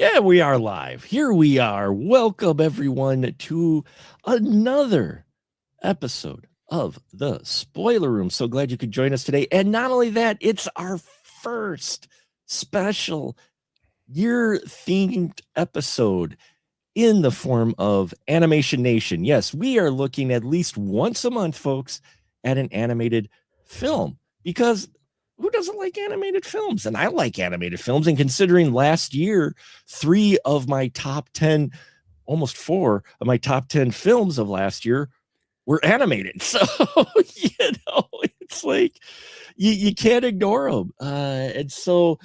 Yeah, we are live. Here we are. Welcome, everyone, to another episode of the Spoiler Room. So glad you could join us today. And not only that, it's our first special year-themed episode in the form of Animation Nation. Yes, we are looking at least once a month, folks, at an animated film because who doesn't like animated films? And I like animated films. And considering last year, 3 of my top 10, almost 4 of my top 10 films of last year were animated. So, it's like you can't ignore them. And so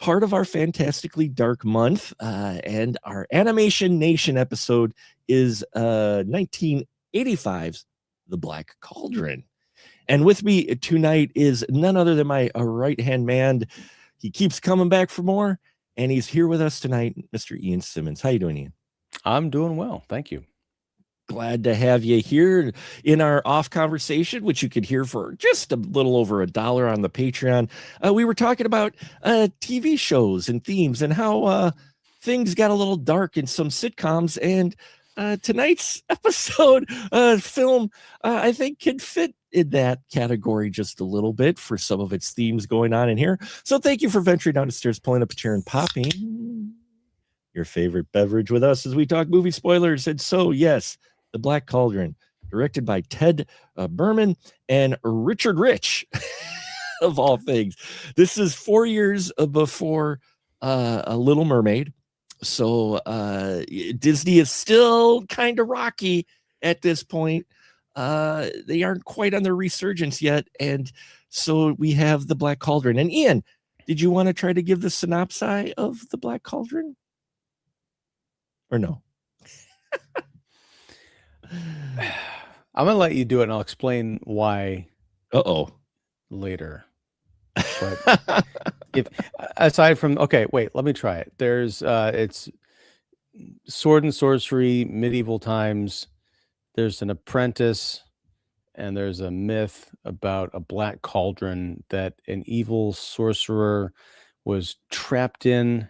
part of our fantastically dark month and our Animation Nation episode is 1985's The Black Cauldron. And with me tonight is none other than my right-hand man. He keeps coming back for more, and he's here with us tonight, Mr. Ian Simmons. How you doing, Ian? I'm doing well. Thank you. Glad to have you here in our off conversation, which you could hear for just a little over $1 on the Patreon. We were talking about TV shows and themes and how things got a little dark in some sitcoms. And tonight's episode film, I think, can fit in that category just a little bit for some of its themes going on in here. So thank you for venturing down the stairs, pulling up a chair, and popping your favorite beverage with us as we talk movie spoilers. And so, yes, The Black Cauldron, directed by Ted Berman and Richard Rich, of all things. This is 4 years before A Little Mermaid. So Disney is still kind of rocky at this point. They aren't quite on their resurgence yet. And so we have The Black Cauldron. And Ian, did you want to try to give the synopsis of The Black Cauldron? Or no? I'm going to let you do it, and I'll explain why later. But if aside from, okay, wait, let me try it. There's it's sword and sorcery, medieval times. There's an apprentice, and there's a myth about a black cauldron that an evil sorcerer was trapped in,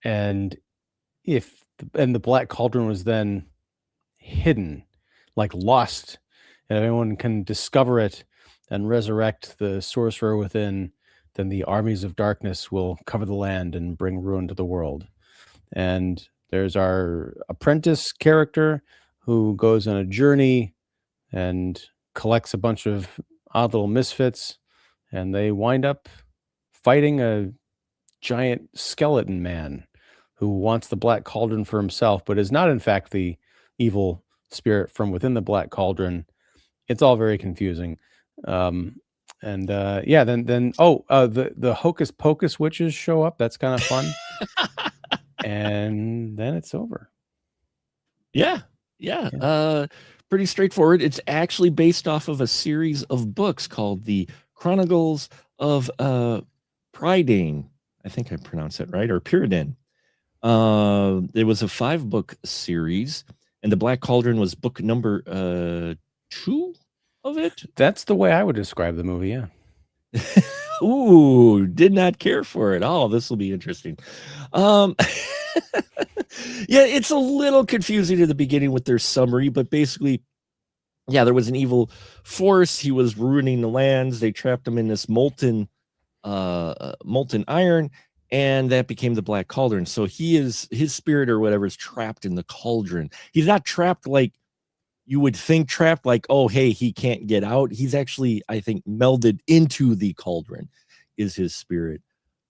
and the black cauldron was then hidden, like lost, and if anyone can discover it and resurrect the sorcerer within, then the armies of darkness will cover the land and bring ruin to the world. And there's our apprentice character who goes on a journey and collects a bunch of odd little misfits, and they wind up fighting a giant skeleton man who wants the black cauldron for himself, but is not in fact the evil spirit from within the black cauldron. It's all very confusing. Then the hocus pocus witches show up. That's kind of fun. And then it's over. Yeah. Pretty straightforward. It's actually based off of a series of books called The Chronicles of Prydain. I think I pronounced that right, or Pyridin. It was a 5-book series, and The Black Cauldron was book number 2 of it. That's the way I would describe the movie, yeah. Ooh, did not care for it. Oh, this will be interesting. Yeah, it's a little confusing at the beginning with their summary, but basically, yeah, there was an evil force. He was ruining the lands. They trapped him in this molten iron, and that became the Black Cauldron. So his spirit or whatever is trapped in the cauldron. He's not trapped like you would think trapped, like, oh, hey, he can't get out. He's actually, I think, melded into the cauldron is his spirit,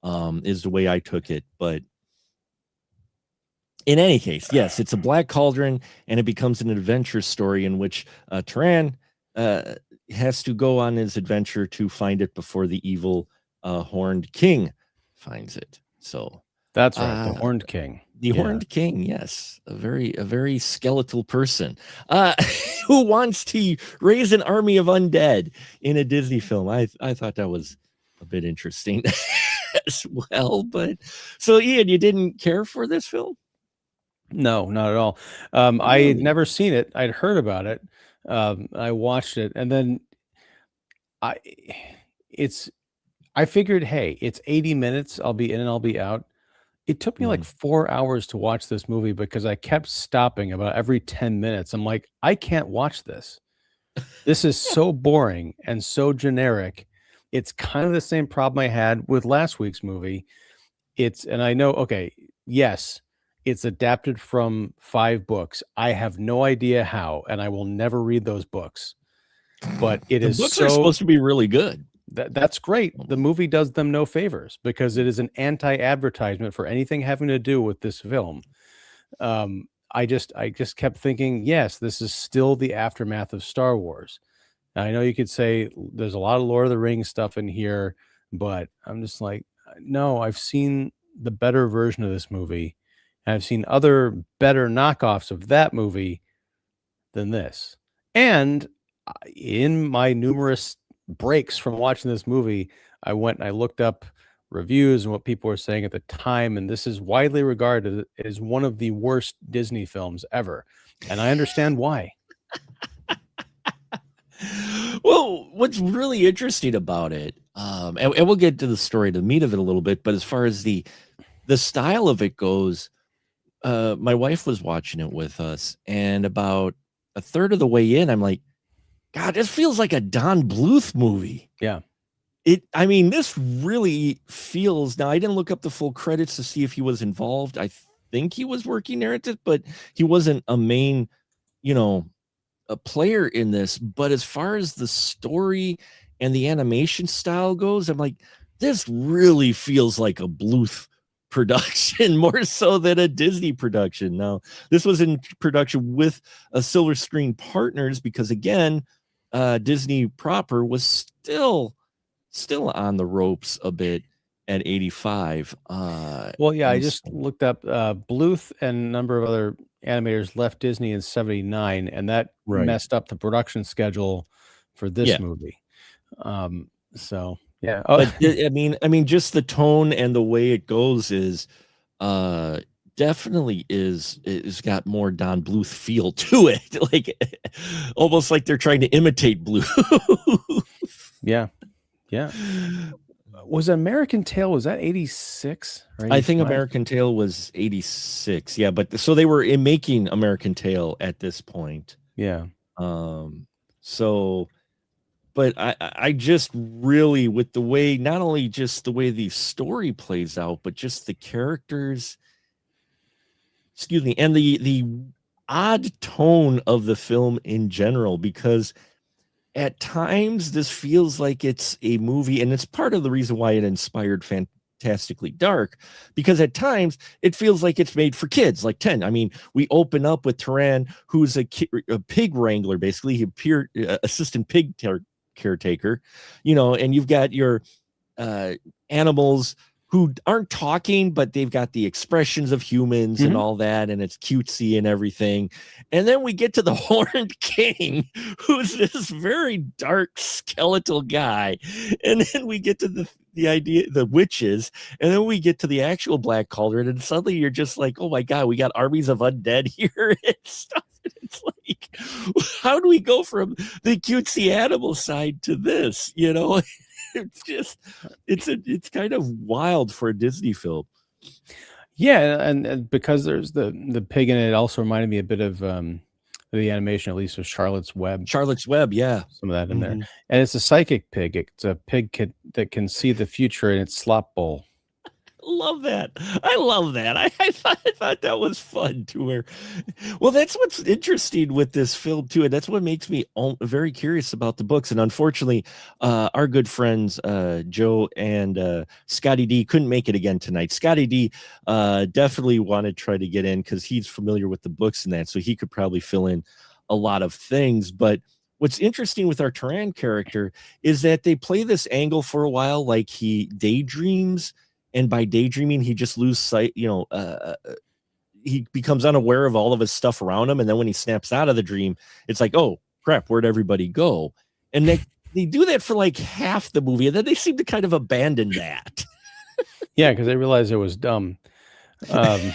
is the way I took it. But in any case, yes, it's a Black Cauldron, and it becomes an adventure story in which Turan has to go on his adventure to find it before the evil Horned King finds it. So that's right, the Horned King. The Horned King, yes, a very skeletal person who wants to raise an army of undead in a Disney film. I thought that was a bit interesting as well. But so, Ian, you didn't care for this film? No, not at all. I had never seen it. I'd heard about it. I watched it, and then I figured, hey, it's 80 minutes. I'll be in and I'll be out. It took me like 4 hours to watch this movie because I kept stopping about every 10 minutes. I'm like, I can't watch this. This is so boring and so generic. It's kind of the same problem I had with last week's movie. And I know, okay, yes, it's adapted from 5 books. I have no idea how, and I will never read those books. But it is books are supposed to be really good. That's great. The movie does them no favors because it is an anti-advertisement for anything having to do with this film. I just kept thinking, yes, this is still the aftermath of Star Wars. Now, I know you could say there's a lot of Lord of the Rings stuff in here, but I'm just like, no, I've seen the better version of this movie, and I've seen other better knockoffs of that movie than this. And in my numerous breaks from watching this movie, I went and I looked up reviews and what people were saying at the time, and this is widely regarded as one of the worst Disney films ever. And I understand why. Well, what's really interesting about it, and we'll get to the story, the meat of it a little bit, but as far as the style of it goes, my wife was watching it with us, and about a third of the way in, I'm like, God, this feels like a Don Bluth movie. Yeah. I mean, this really feels, now I didn't look up the full credits to see if he was involved. I think he was working there at it, but he wasn't a main, a player in this. But as far as the story and the animation style goes, I'm like, this really feels like a Bluth production more so than a Disney production. Now, this was in production with a Silver Screen Partners because, again, Disney proper was still on the ropes a bit at 85. Well, yeah, I just looked up Bluth and a number of other animators left Disney in 79, and that messed up the production schedule for this movie. So yeah. But I mean, just the tone and the way it goes is definitely is got more Don Bluth feel to it. Like almost like they're trying to imitate Bluth. Yeah. Yeah. Was American Tail, was that 86? I think American Tail was 86. Yeah, but so they were making American Tail at this point. Yeah. So, but I just really, with the way, not only just the way the story plays out, but just the characters, and the odd tone of the film in general, because at times this feels like it's a movie, and it's part of the reason why it inspired Fantastically Dark, because at times it feels like it's made for kids, like 10. I mean, we open up with Turan, who's a pig wrangler, basically. He appeared assistant pig caretaker, and you've got your animals who aren't talking, but they've got the expressions of humans and all that, and it's cutesy and everything. And then we get to the Horned King, who's this very dark skeletal guy. And then we get to the idea, the witches, and then we get to the actual Black Cauldron, and suddenly you're just like, oh my God, we got armies of undead here and stuff. And it's like, how do we go from the cutesy animal side to this, It's just it's kind of wild for a Disney film. Yeah, and because there's the pig in it, also reminded me a bit of the animation, at least of Charlotte's Web. Yeah, some of that in there, and it's a psychic pig. It's a pig that can see the future in its slop bowl. Love that. I love that. I thought that was fun too. Well, that's what's interesting with this film too, and that's what makes me very curious about the books. And unfortunately, our good friends Joe and Scotty D couldn't make it again tonight. Scotty D definitely wanted to try to get in because he's familiar with the books and that, so he could probably fill in a lot of things. But what's interesting with our Turan character is that they play this angle for a while, like he daydreams. And by daydreaming, he just loses sight, he becomes unaware of all of his stuff around him. And then when he snaps out of the dream, it's like, oh, crap, where'd everybody go? And they do that for like half the movie. And then they seem to kind of abandon that. Yeah, because they realized it was dumb. I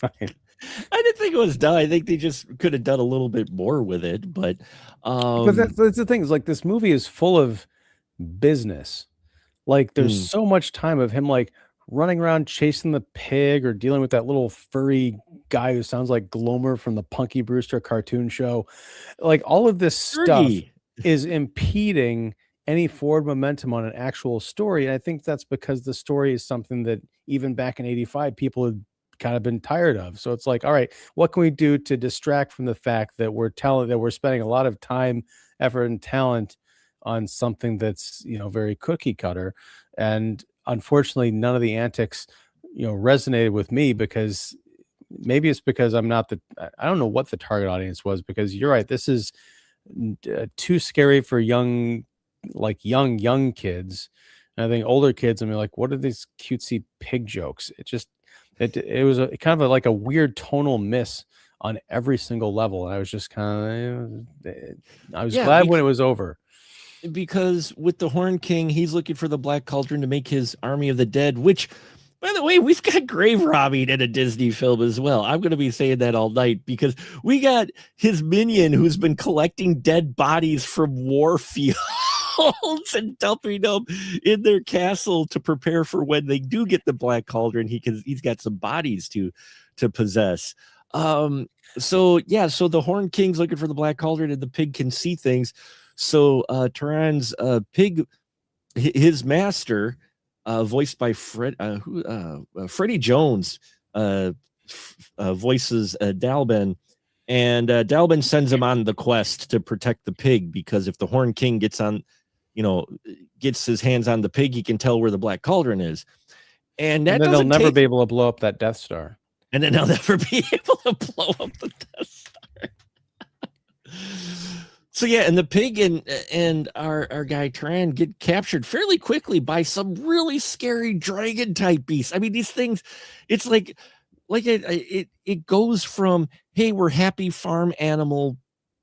didn't think it was dumb. I think they just could have done a little bit more with it. But that's the thing. Is like this movie is full of business. Like there's so much time of him like running around chasing the pig or dealing with that little furry guy who sounds like Glomer from the Punky Brewster cartoon show. Like, all of this stuff Fergie. is impeding any forward momentum on an actual story, and I think that's because the story is something that even back in '85 people had kind of been tired of. So it's like, all right, what can we do to distract from the fact that we're spending a lot of time, effort, and talent on something that's, very cookie cutter. And unfortunately, none of the antics, resonated with me, because maybe it's because I don't know what the target audience was, because you're right, this is too scary for young kids. And I think older kids, I mean, like, what are these cutesy pig jokes? It was kind of like a weird tonal miss on every single level. And I was just kind of, I was glad when it was over. Because with the Horn King, he's looking for the Black Cauldron to make his army of the dead, which, by the way, we've got grave robbing in a Disney film as well. I'm going to be saying that all night, because we got his minion who's been collecting dead bodies from war fields and dumping them in their castle to prepare for when they do get the Black Cauldron. He's got some bodies to possess. So the Horn King's looking for the Black Cauldron, and the pig can see things. So Turan's pig, his master, voiced by Freddie Jones, voices Dalben, and Dalben sends him on the quest to protect the pig, because if the Horn King gets his hands on the pig, he can tell where the Black Cauldron is, and then they'll never be able to blow up that Death Star. And then they'll never be able to blow up the Death Star. So yeah, and the pig and our guy Turan get captured fairly quickly by some really scary dragon type beasts. I mean, these things, it's like it goes from, hey, we're happy farm animal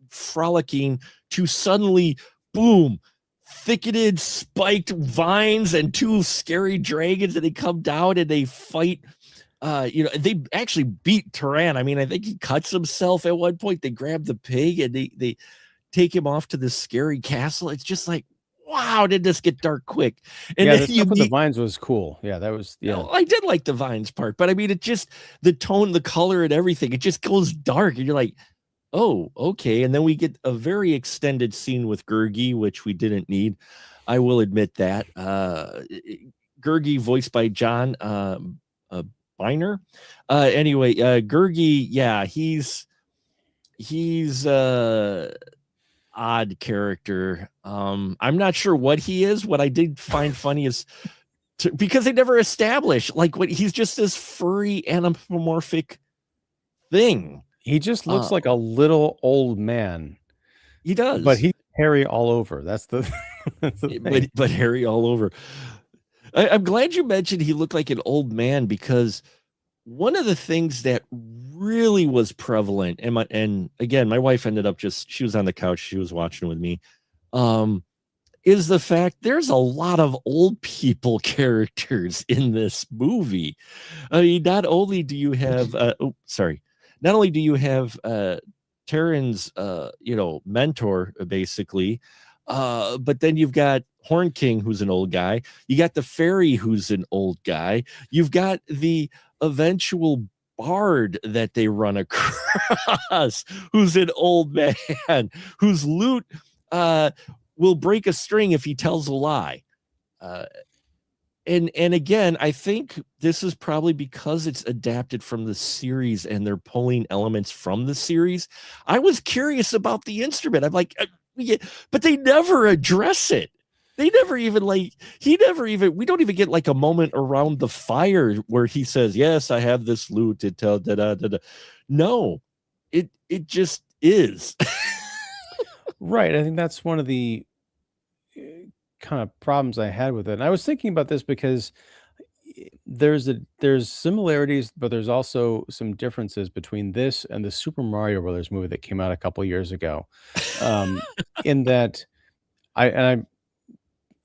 frolicking, to suddenly, boom, thicketed, spiked vines and two scary dragons, and they come down and they fight. They actually beat Turan. I mean, I think he cuts himself at one point. They grab the pig and they take him off to this scary castle. It's just like, wow, did this get dark quick? And the stuff with the vines was cool. Yeah, that was, I did like the vines part, but I mean, it just, the tone, the color, and everything, it just goes dark, and you're like, oh, okay. And then we get a very extended scene with Gurgi, which we didn't need. I will admit that. Gurgi, voiced by John Biner. Anyway, Gurgi, yeah, he's odd character. I'm not sure what he is. What I did find funny is because they never established what he's just this furry anthropomorphic thing. He just looks like a little old man. He does, but he's hairy all over. That's the thing. But hairy all over. I'm glad you mentioned he looked like an old man, because one of the things that really was prevalent, and again, my wife ended up she was on the couch, she was watching with me, is the fact there's a lot of old people characters in this movie. I mean, not only do you have, not only do you have Taran's, mentor, basically, but then you've got Horn King, who's an old guy. You got the fairy, who's an old guy. You've got the eventual bard that they run across, who's an old man, whose lute will break a string if he tells a lie. And again, I think this is probably because it's adapted from the series and they're pulling elements from the series. I was curious about the instrument. I'm like, but they never address it. They never even we don't even get a moment around the fire where he says, yes, I have this lute to tell, No, it just is. Right. I think that's one of the kind of problems I had with it. And I was thinking about this because there's similarities, but there's also some differences between this and the Super Mario Brothers movie that came out a couple years ago. In that I'm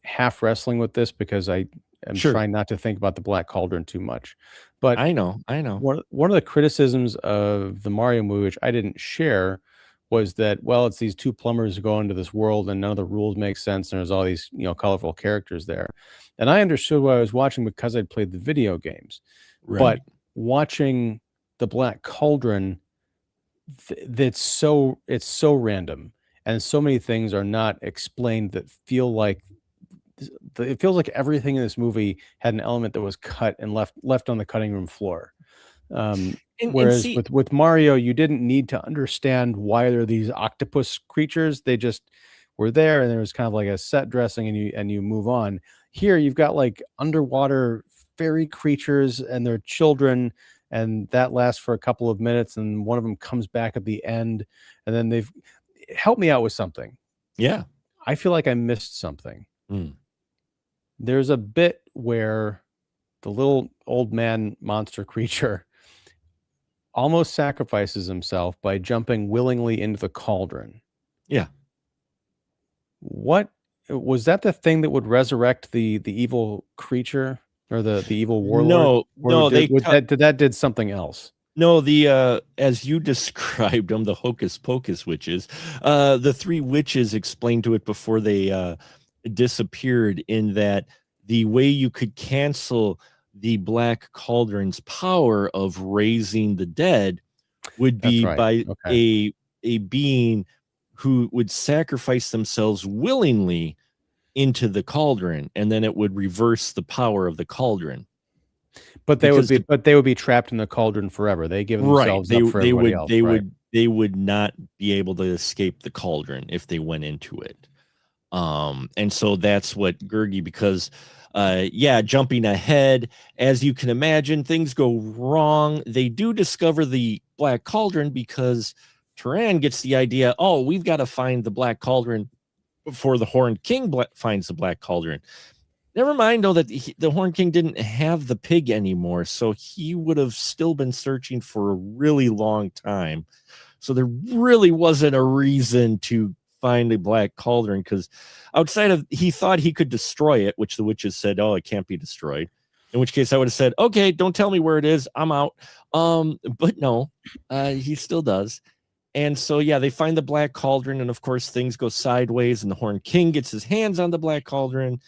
half wrestling with this because I am trying not to think about the Black Cauldron too much. But I know. One of the criticisms of the Mario movie, which I didn't share, was that, well, it's these two plumbers who go into this world and none of the rules make sense. And there's all these, colorful characters there. And I understood what I was watching because I'd played the video games. Right. But watching the Black Cauldron, it's so random. And so many things are not explained that feel like it feels like everything in this movie had an element that was cut and left on the cutting room floor. Whereas with Mario, you didn't need to understand why there are these octopus creatures. They just were there, and there was kind of like a set dressing, and you move on. Here, you've got like underwater fairy creatures and their children, and that lasts for a couple of minutes, and one of them comes back at the end, and then they've helped me out with something. Yeah, I feel like I missed something. Mm. There's a bit where the little old man monster creature almost sacrifices himself by jumping willingly into the cauldron. Yeah. What was that, the thing that would resurrect the evil creature or the evil warlord? No, that did something else. No, the as you described them, the hocus pocus witches, the three witches explained to it before they disappeared, in that the way you could cancel the Black Cauldron's power of raising the dead would be by a being who would sacrifice themselves willingly into the cauldron, and then it would reverse the power of the cauldron. But they would be trapped in the cauldron forever. They give themselves up for everybody else. They would not be able to escape the cauldron if they went into it. And so that's what Gurgi, because jumping ahead, as you can imagine, things go wrong. They do discover the Black Cauldron because Turan gets the idea, oh, we've got to find the Black Cauldron before the Horned King finds the Black Cauldron. Never mind, though, that the Horned King didn't have the pig anymore, so he would have still been searching for a really long time. So there really wasn't a reason to find the Black Cauldron, because outside of, he thought he could destroy it, which the witches said, oh, it can't be destroyed. In which case I would have said, okay, don't tell me where it is, I'm out. But no, he still does. And so, yeah, they find the Black Cauldron, and of course things go sideways, and the Horned King gets his hands on the Black Cauldron,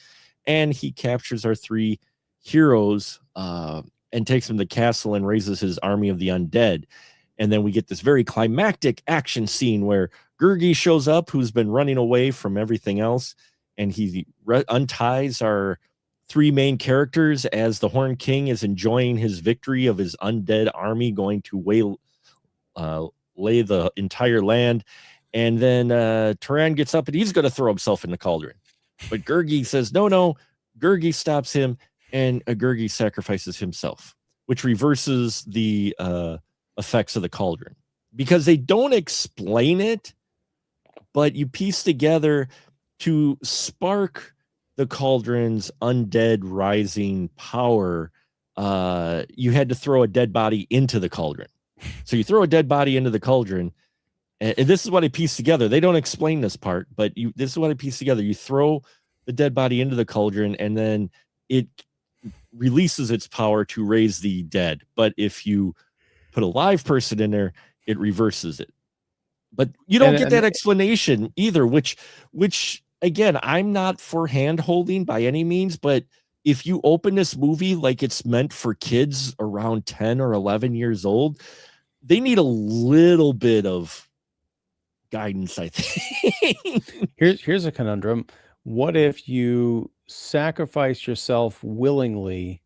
and he captures our three heroes and takes them to the castle and raises his army of the undead. And then we get this very climactic action scene where Gurgi shows up, who's been running away from everything else, and he unties our three main characters as the Horned King is enjoying his victory of his undead army going to lay the entire land. And then Turan gets up and he's going to throw himself in the cauldron. But Gurgi says, no. Gurgi stops him, and Gurgi sacrifices himself, which reverses the effects of the cauldron. Because they don't explain it, but you piece together to spark the cauldron's undead rising power, you had to throw a dead body into the cauldron. So you throw a dead body into the cauldron, and this is what I pieced together. They don't explain this part, but this is what I pieced together. You throw the dead body into the cauldron, and then it releases its power to raise the dead. But if you put a live person in there, it reverses it. But you don't get that explanation either, which again, I'm not for hand holding by any means, but if you open this movie like it's meant for kids around 10 or 11 years old, they need a little bit of guidance, I think. Here's a conundrum. What if you sacrifice yourself willingly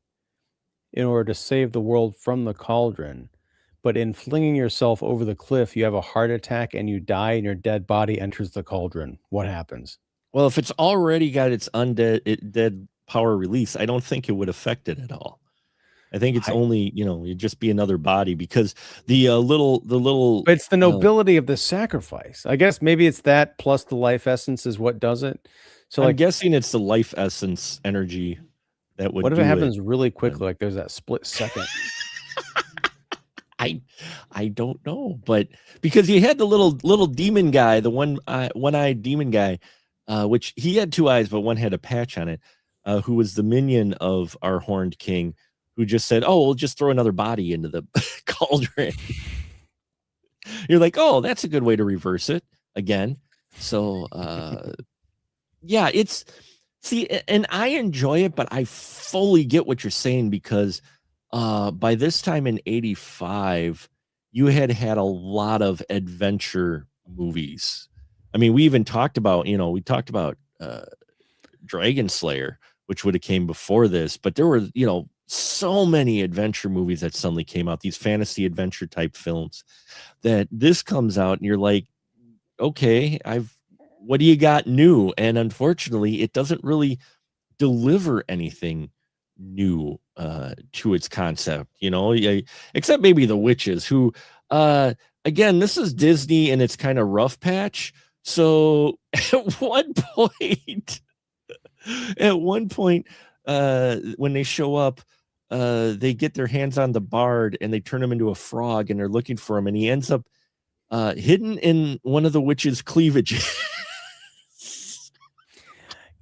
in order to save the world from the cauldron, but in flinging yourself over the cliff, you have a heart attack and you die and your dead body enters the cauldron? What happens? Well, if it's already got its dead power release, I don't think it would affect it at all. I think it's only, it'd just be another body, because the little. But it's the nobility of the sacrifice. I guess maybe it's that plus the life essence is what does it. So I'm guessing it's the life essence energy that would. What if it happens really quickly? Like there's that split second. I don't know, but because you had the little demon guy, the one-eyed demon guy, which he had two eyes, but one had a patch on it, who was the minion of our Horned King, who just said, oh, we'll just throw another body into the cauldron. You're like, oh, that's a good way to reverse it again. So yeah, it's see, and I enjoy it, but I fully get what you're saying because by this time in 85, you had a lot of adventure movies. I mean, we even talked about, we talked about Dragon Slayer, which would have came before this, but there were, so many adventure movies that suddenly came out, these fantasy adventure type films, that this comes out and you're like, okay, what do you got new? And unfortunately, it doesn't really deliver anything new to its concept, except maybe the witches who, again, this is Disney and it's kind of rough patch. So at one point, when they show up, they get their hands on the bard and they turn him into a frog and they're looking for him, and he ends up hidden in one of the witches' cleavages.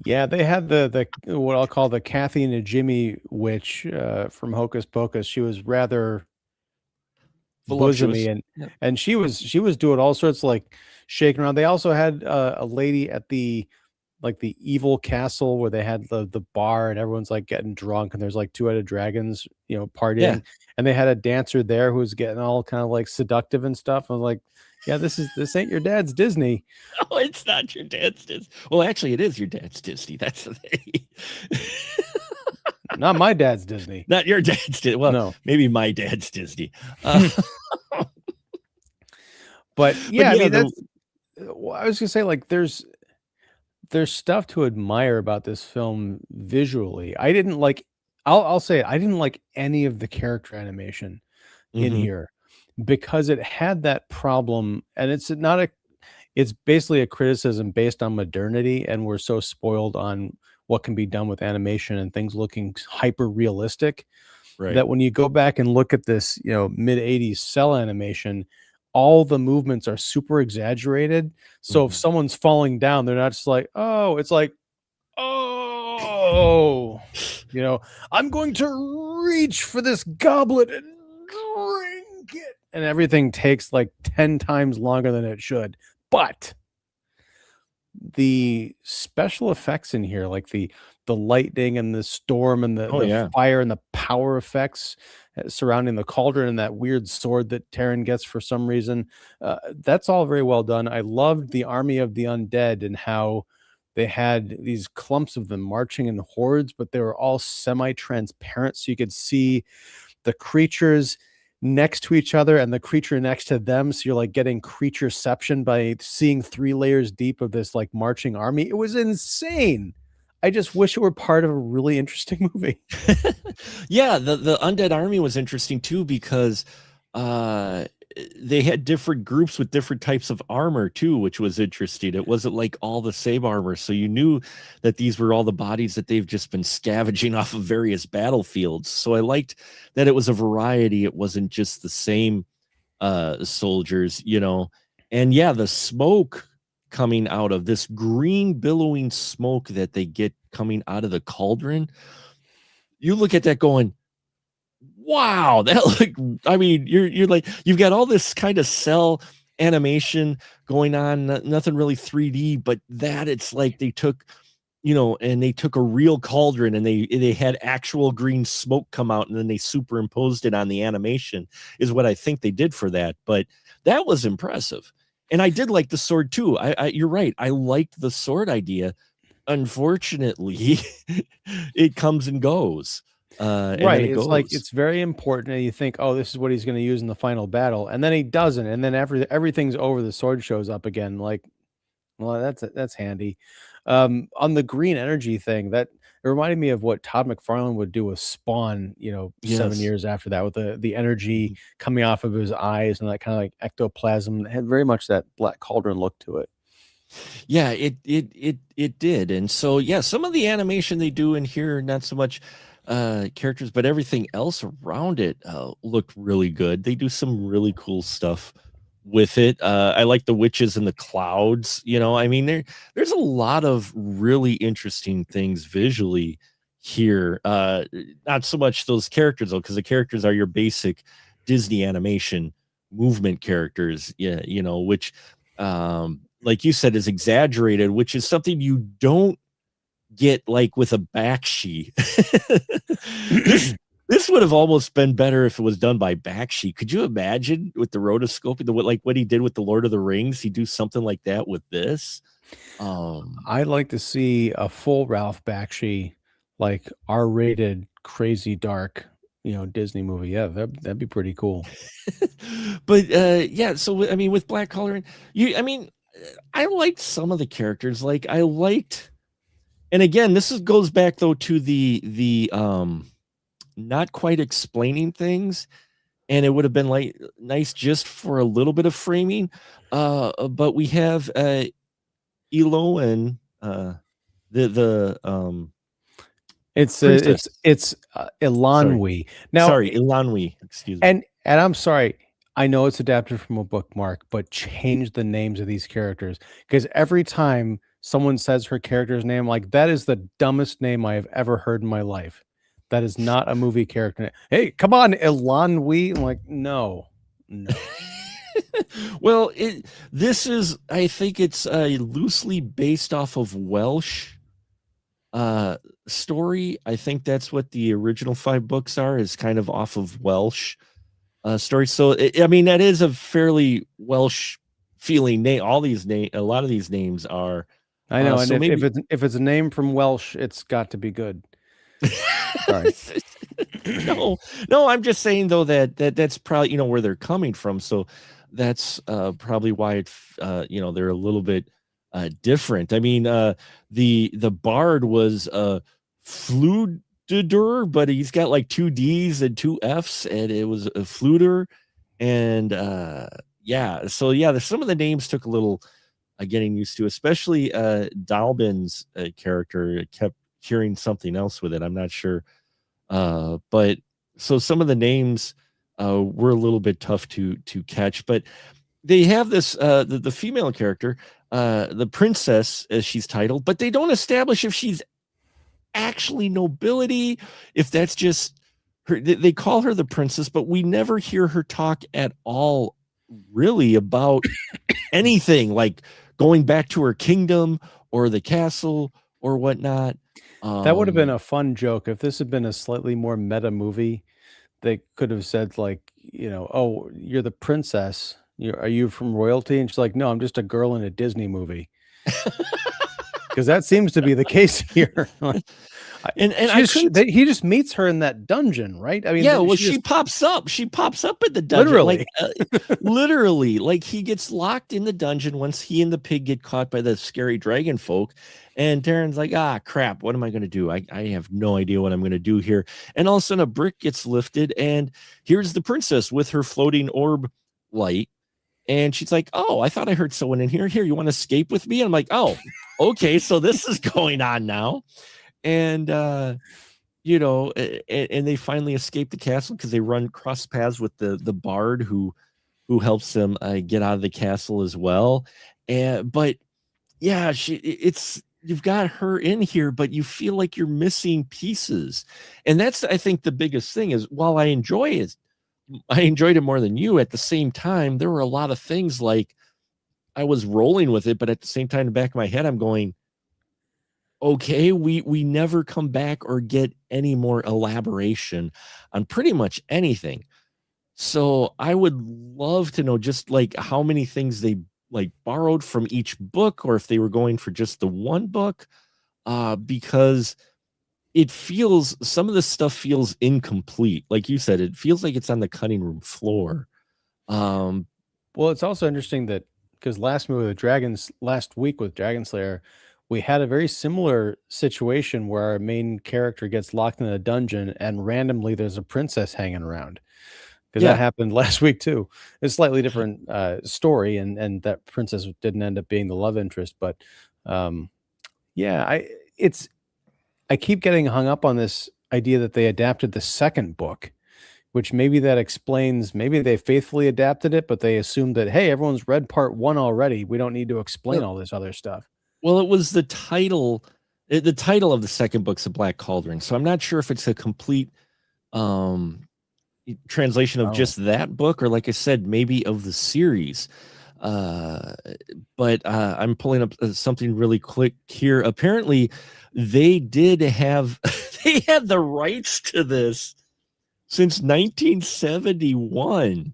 Yeah, they had the what I'll call the Kathy and Jimmy witch from Hocus Pocus. She was rather bosomy, and she was doing all sorts of like shaking around. They also had a lady at the evil castle where they had the bar and everyone's like getting drunk and there's like two-headed dragons, partying, and they had a dancer there who was getting all kind of like seductive and stuff. I was like, yeah, this ain't your dad's Disney. Oh, it's not your dad's Disney. Well, actually, it is your dad's Disney. That's the thing. Not my dad's Disney. Not your dad's Disney. Well, no. Maybe my dad's Disney. But yeah, I mean, I was gonna say, like, there's stuff to admire about this film visually. I didn't like. I'll say it. I didn't like any of the character animation in here, because it had that problem, and it's basically a criticism based on modernity, and we're so spoiled on what can be done with animation and things looking hyper realistic, that when you go back and look at this, mid 80s cell animation, all the movements are super exaggerated. So if someone's falling down, they're not just like, oh, it's like, oh, I'm going to reach for this goblet and drink it. And everything takes like 10 times longer than it should. But the special effects in here, like the lightning and the storm and the fire and the power effects surrounding the cauldron and that weird sword that Taryn gets for some reason, that's all very well done. I loved the army of the undead and how they had these clumps of them marching in hordes, but they were all semi-transparent, so you could see the creatures next to each other and the creature next to them, so you're like getting creatureception by seeing 3 layers deep of this like marching army. It was insane. I just wish it were part of a really interesting movie. Yeah, the undead army was interesting too, because they had different groups with different types of armor too, which was interesting. It wasn't like all the same armor, so you knew that these were all the bodies that they've just been scavenging off of various battlefields. So I liked that it was a variety. It wasn't just the same soldiers, and yeah, the smoke coming out of this green billowing smoke that they get coming out of the cauldron, you look at that going, wow, you're like, you've got all this kind of cell animation going on, nothing really 3D, but that it's like they took, and they took a real cauldron and they had actual green smoke come out, and then they superimposed it on the animation, is what I think they did for that. But that was impressive. And I did like the sword too. You're right. I liked the sword idea. Unfortunately, it comes and goes. Right. It's like, it's very important. And you think, oh, this is what he's going to use in the final battle. And then he doesn't. And then after everything's over, the sword shows up again. Like, well, that's handy. On the green energy thing, that it reminded me of what Todd McFarlane would do with Spawn, 7 years after that, with the energy coming off of his eyes and that kind of like ectoplasm. It had very much that Black Cauldron look to it. Yeah, it did. And so, yeah, some of the animation they do in here, not so much characters, but everything else around it looked really good. They do some really cool stuff with it. I like the witches and the clouds. I mean, there's a lot of really interesting things visually here. Not so much those characters though, because the characters are your basic Disney animation movement characters, yeah, which like you said is exaggerated, which is something you don't get like with a Bakshi. this would have almost been better if it was done by Bakshi. Could you imagine with the rotoscoping, like what he did with the Lord of the Rings? He'd do something like that with this. I'd like to see a full Ralph Bakshi, like R-rated, crazy dark, Disney movie. Yeah, that'd be pretty cool. But yeah, so I mean, with Black Cauldron, I liked some of the characters. Like I liked, and again, goes back though to the not quite explaining things, and it would have been like nice just for a little bit of framing. But we have Elo and it's Elanwi. Now, sorry, Elanwi. Excuse me. And I'm sorry. I know it's adapted from a book, Mark, but change the names of these characters, because every time someone says her character's name, like, that is the dumbest name I have ever heard in my life. That is not a movie character. Hey, come on, Elanwi. I'm like, no. Well, this is, I think it's loosely based off of Welsh story. I think that's what the original 5 books are, is kind of off of Welsh story. So that is a fairly Welsh feeling name. A lot of these names are. I know, and so if it's a name from Welsh, it's got to be good. Sorry. No, I'm just saying though that's probably where they're coming from. So that's probably why they're a little bit different. I mean, the bard was Fluder, but he's got like 2 D's and 2 F's, and it was a Fluter. And so there's some of the names took a little getting used to, especially Dalbin's character. Kept hearing something else with it. I'm not sure. But so some of the names were a little bit tough to catch, but they have this the female character, the princess, as she's titled, but they don't establish if she's actually nobility, if that's just her. They call her the princess, but we never hear her talk at all really about anything like going back to her kingdom or the castle or whatnot. That would have been a fun joke if this had been a slightly more meta movie. They could have said, like, oh, you're the princess. Are you from royalty? And she's like, no, I'm just a girl in a Disney movie. Because that seems to be the case here. And he just meets her in that dungeon, right? I mean, yeah. Well, she pops up. She pops up in the dungeon, literally. Like he gets locked in the dungeon once he and the pig get caught by the scary dragon folk, and Darren's like, crap, what am I going to do? I have no idea what I'm going to do here. And all of a sudden, a brick gets lifted, and here's the princess with her floating orb light. And she's like, oh, I thought I heard someone in here. Here, you want to escape with me? And I'm like, oh, okay, so this is going on now. And and they finally escape the castle because they run cross paths with the bard who helps them get out of the castle as well. But yeah, you've got her in here, but you feel like you're missing pieces. And that's, I think, the biggest thing is, while I enjoyed it more than you, at the same time, there were a lot of things like I was rolling with it, but at the same time, in the back of my head, I'm going, okay, we never come back or get any more elaboration on pretty much anything. So I would love to know just like how many things they like borrowed from each book, or if they were going for just the one book, because some of this stuff feels incomplete. Like you said, it feels like it's on the cutting room floor. Well, it's also interesting that because last week with Dragon Slayer, we had a very similar situation where our main character gets locked in a dungeon and randomly there's a princess hanging around. Because that happened last week too. It's a slightly different story, and that princess didn't end up being the love interest. But I keep getting hung up on this idea that they adapted the second book, which maybe that explains, maybe they faithfully adapted it, but they assumed that, hey, everyone's read part 1 already. We don't need to explain all this other stuff. Well, it was the title of the second book's a Black Cauldron. So I'm not sure if it's a complete translation of just that book, or like I said, maybe of the series. But I'm pulling up something really quick here. Apparently, they did have they had the rights to this since 1971.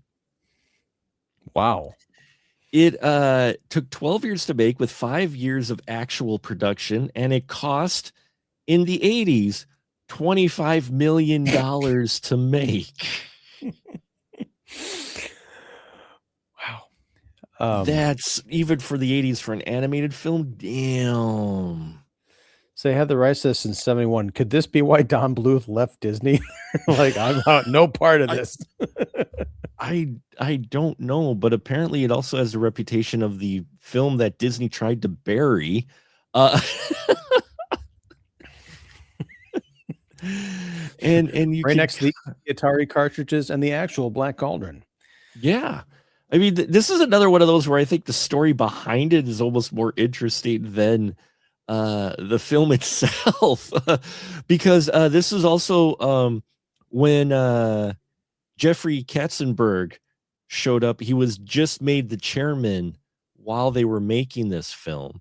Wow. It took 12 years to make, with 5 years of actual production, and it cost in the 80s $25 million to make. Wow. That's even for the 80s for an animated film. Damn. So they had the rights to this in 71. Could this be why Don Bluth left Disney? Like, I'm out, no part of this. I don't know, but apparently it also has the reputation of the film that Disney tried to bury. And you right next to the Atari cartridges and the actual Black Cauldron. Yeah. I mean, this is another one of those where I think the story behind it is almost more interesting than the film itself. Because this is also when Jeffrey Katzenberg showed up. He was just made the chairman while they were making this film.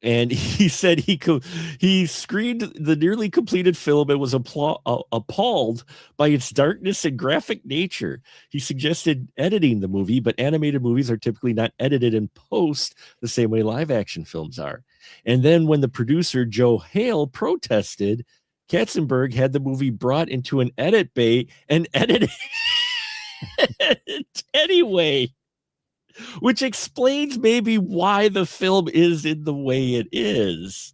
And he said he screened the nearly completed film and was appalled by its darkness and graphic nature. He suggested editing the movie, but animated movies are typically not edited in post the same way live action films are. And then when the producer, Joe Hale, protested, Katzenberg had the movie brought into an edit bay and edited it anyway. Which explains maybe why the film is in the way it is.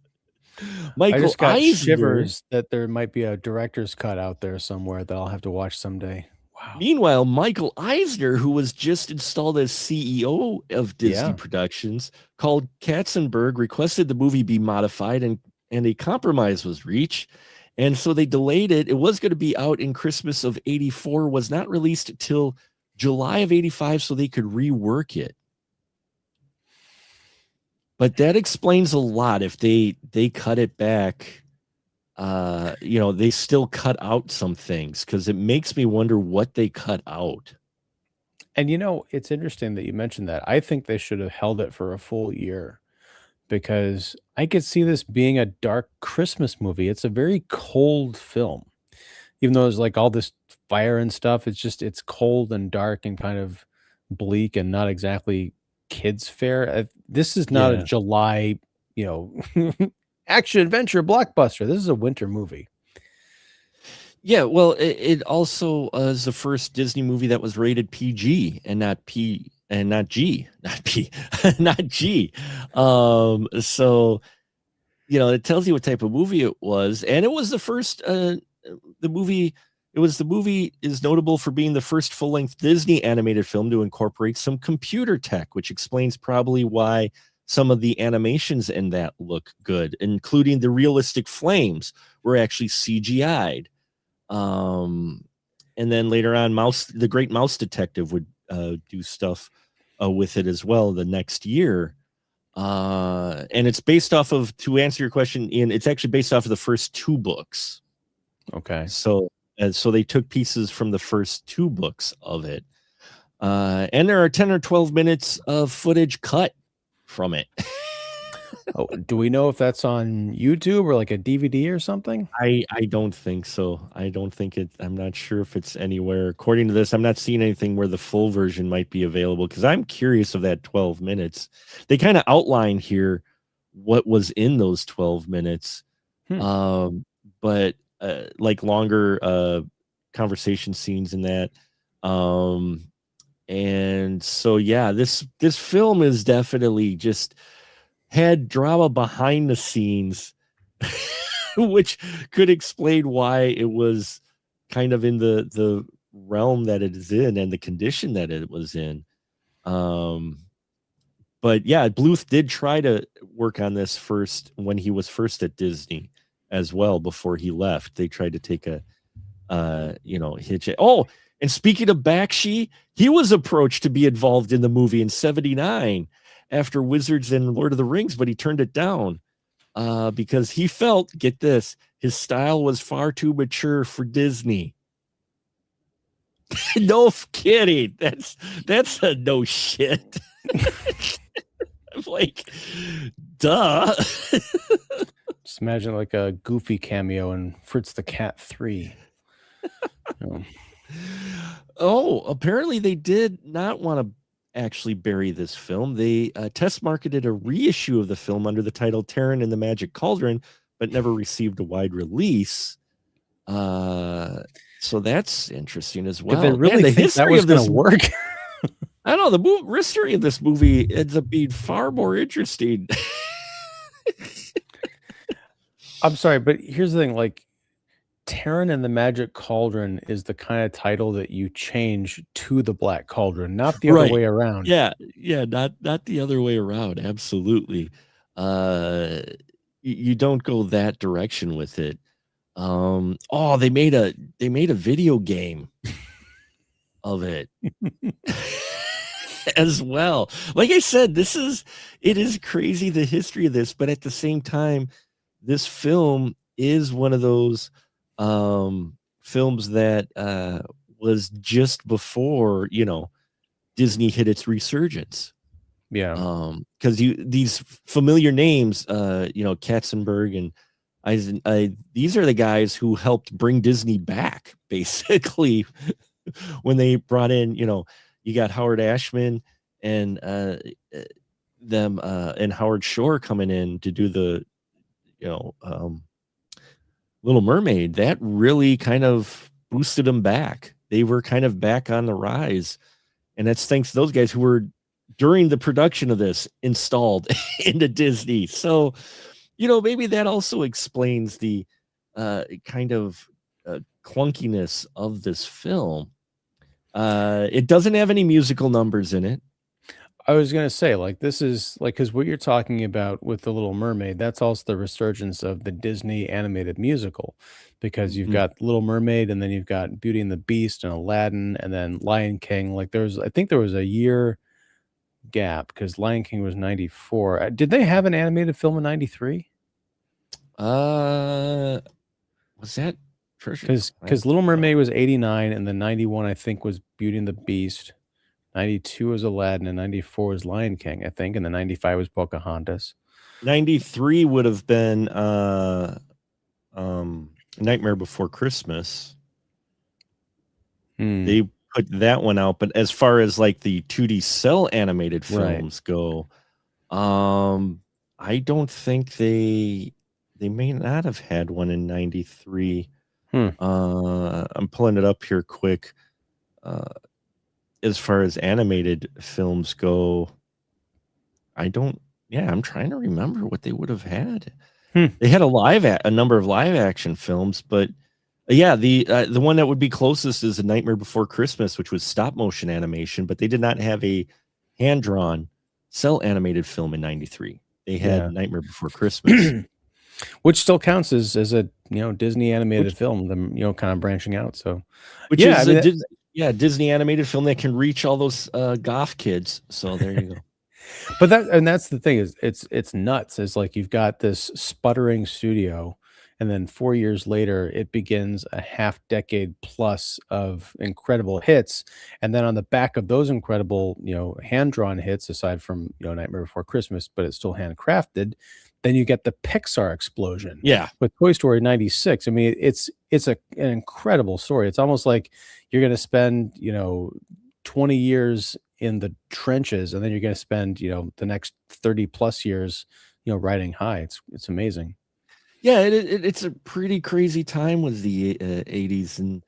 Michael I just got Eisner, shivers that there might be a director's cut out there somewhere that I'll have to watch someday. Wow. Meanwhile, Michael Eisner, who was just installed as CEO of Disney Productions, called Katzenberg, requested the movie be modified, and a compromise was reached. And so they delayed it. It was going to be out in Christmas of 84, was not released till July of 85, so they could rework it. But that explains a lot. If they cut it back, they still cut out some things, because it makes me wonder what they cut out. And it's interesting that you mentioned that. I think they should have held it for a full year, because I could see this being a dark Christmas movie. It's a very cold film. Even though there's like all this fire and stuff, it's cold and dark and kind of bleak and not exactly kids fare. This is not a July, action adventure blockbuster. This is a winter movie. Yeah, well, it also is the first Disney movie that was rated PG and not G. So, it tells you what type of movie it was. And it was the first, the movie is notable for being the first full-length Disney animated film to incorporate some computer tech, which explains probably why some of the animations in that look good, including the realistic flames were actually CGI'd. And then later on, the Great Mouse Detective would do stuff with it as well the next year. And it's based off of, to answer your question, Ian, it's actually based off of the first 2 books. Okay. So they took pieces from the first 2 books of it. And there are 10 or 12 minutes of footage cut from it. Oh, do we know if that's on YouTube or like a DVD or something? I don't think so. I'm not sure if it's anywhere. According to this, I'm not seeing anything where the full version might be available, because I'm curious of that 12 minutes. They kind of outline here what was in those 12 minutes. But like longer conversation scenes in that. And so, yeah, this film is definitely just had drama behind the scenes, which could explain why it was kind of in the realm that it is in and the condition that it was in. But yeah, Bluth did try to work on this first when he was first at Disney as well. Before he left, they tried to take a hitch. Oh, and speaking of Bakshi, he was approached to be involved in the movie in 79 after Wizards and Lord of the Rings, but he turned it down because he felt, get this, his style was far too mature for Disney. No kidding. That's a no shit. I'm like, duh. Just imagine like a Goofy cameo in Fritz the Cat 3. Oh, apparently they did not want to actually bury this film. They test marketed a reissue of the film under the title Taran and the Magic Cauldron, but never received a wide release. So that's interesting as well. Did they really think that was going to work? I don't know. The history of this movie ends up being far more interesting. I'm sorry, but here's the thing. Like, Taran and the Magic Cauldron is the kind of title that you change to the Black Cauldron, not the other way around. Yeah, not the other way around. Absolutely. You don't go that direction with it. Oh, they made a video game of it as well. Like I said, it is crazy, the history of this, but at the same time, this film is one of those films that was just before, Disney hit its resurgence. Yeah. Because these familiar names, Katzenberg and these are the guys who helped bring Disney back, basically, when they brought in, you got Howard Ashman and them and Howard Shore coming in to do the, Little Mermaid. That really kind of boosted them back. They were kind of back on the rise. And that's thanks to those guys who were, during the production of this, installed into Disney. So, maybe that also explains the kind of clunkiness of this film. It doesn't have any musical numbers in it. I was going to say, like, this is like, because what you're talking about with The Little Mermaid, that's also the resurgence of the Disney animated musical, because you've got Little Mermaid, and then you've got Beauty and the Beast and Aladdin, and then Lion King. Like, I think there was a year gap because Lion King was 94. Did they have an animated film in 93? Was that because Little Mermaid was 89, and then 91 I think was Beauty and the Beast, 92 was Aladdin, and 94 was Lion King, I think, and then 95 was Pocahontas. 93 would have been Nightmare Before Christmas. They put that one out, but as far as like the 2D cell animated films go, I don't think they may not have had one in 93. I'm pulling it up here quick. As far as animated films go, I'm trying to remember what they would have had. They had a number of live action films, but the one that would be closest is A Nightmare Before Christmas, which was stop motion animation, but they did not have a hand drawn cell animated film in 93. They had Nightmare Before Christmas. Which still counts as a Disney animated film, them kind of branching out. So, Disney animated film that can reach all those goth kids. So there you go. But that's the thing, is it's nuts. It's like you've got this sputtering studio, and then 4 years later, it begins a half decade plus of incredible hits, and then on the back of those incredible hand drawn hits, aside from Nightmare Before Christmas, but it's still handcrafted. Then you get the Pixar explosion. Yeah. With Toy Story 96. I mean, it's an incredible story. It's almost like you're going to spend, 20 years in the trenches, and then you're going to spend, the next 30 plus years, riding high. It's amazing. Yeah, it's a pretty crazy time with the 80s.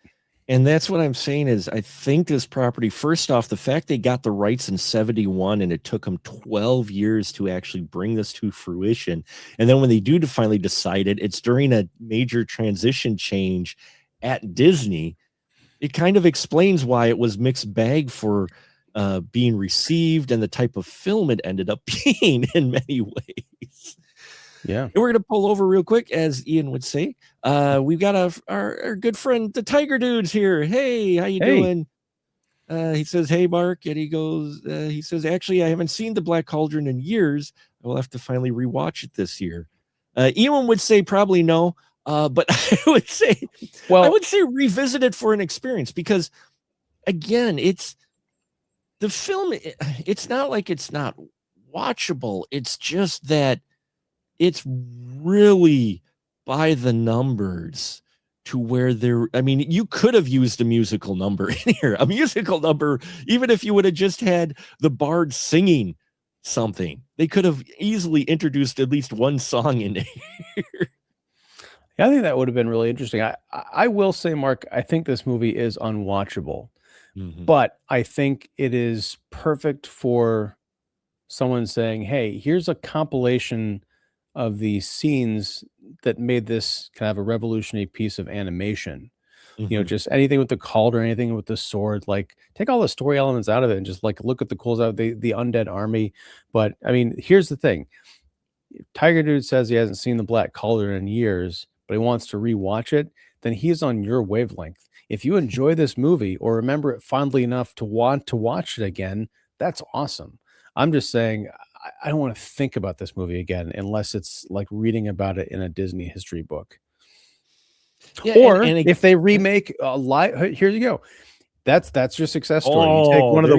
And that's what I'm saying is, I think this property, first off, the fact they got the rights in 71 and it took them 12 years to actually bring this to fruition. And then when they do finally decide it's during a major transition change at Disney. It kind of explains why it was mixed bag for being received and the type of film it ended up being in many ways. Yeah. And we're going to pull over real quick, as Ian would say. We've got our good friend, the Tiger Dude's here. Hey, how you doing? He says, hey, Mark. And he says, actually, I haven't seen the Black Cauldron in years. I will have to finally rewatch it this year. Ewan would say probably no. But I would say revisit it for an experience, because again, it's the film. It's not like it's not watchable. It's just that it's really by the numbers to where I mean, you could have used a musical number in here, a musical number, even if you would have just had the bard singing something. They could have easily introduced at least one song in here. Yeah, I think that would have been really interesting. I will say, Mark, I think this movie is unwatchable, but I think it is perfect for someone saying, hey, here's a compilation of the scenes that made this kind of a revolutionary piece of animation. Just anything with the cauldron, anything with the sword, like take all the story elements out of it and just like look at the cool out the undead army. But I mean, here's the thing. Tiger Dude says he hasn't seen the Black Cauldron in years, but he wants to rewatch it, then he's on your wavelength. If you enjoy this movie or remember it fondly enough to want to watch it again, that's awesome. I'm just saying I don't want to think about this movie again unless it's like reading about it in a Disney history book. Yeah, or if they remake a live, here you go. That's your success story. You take one of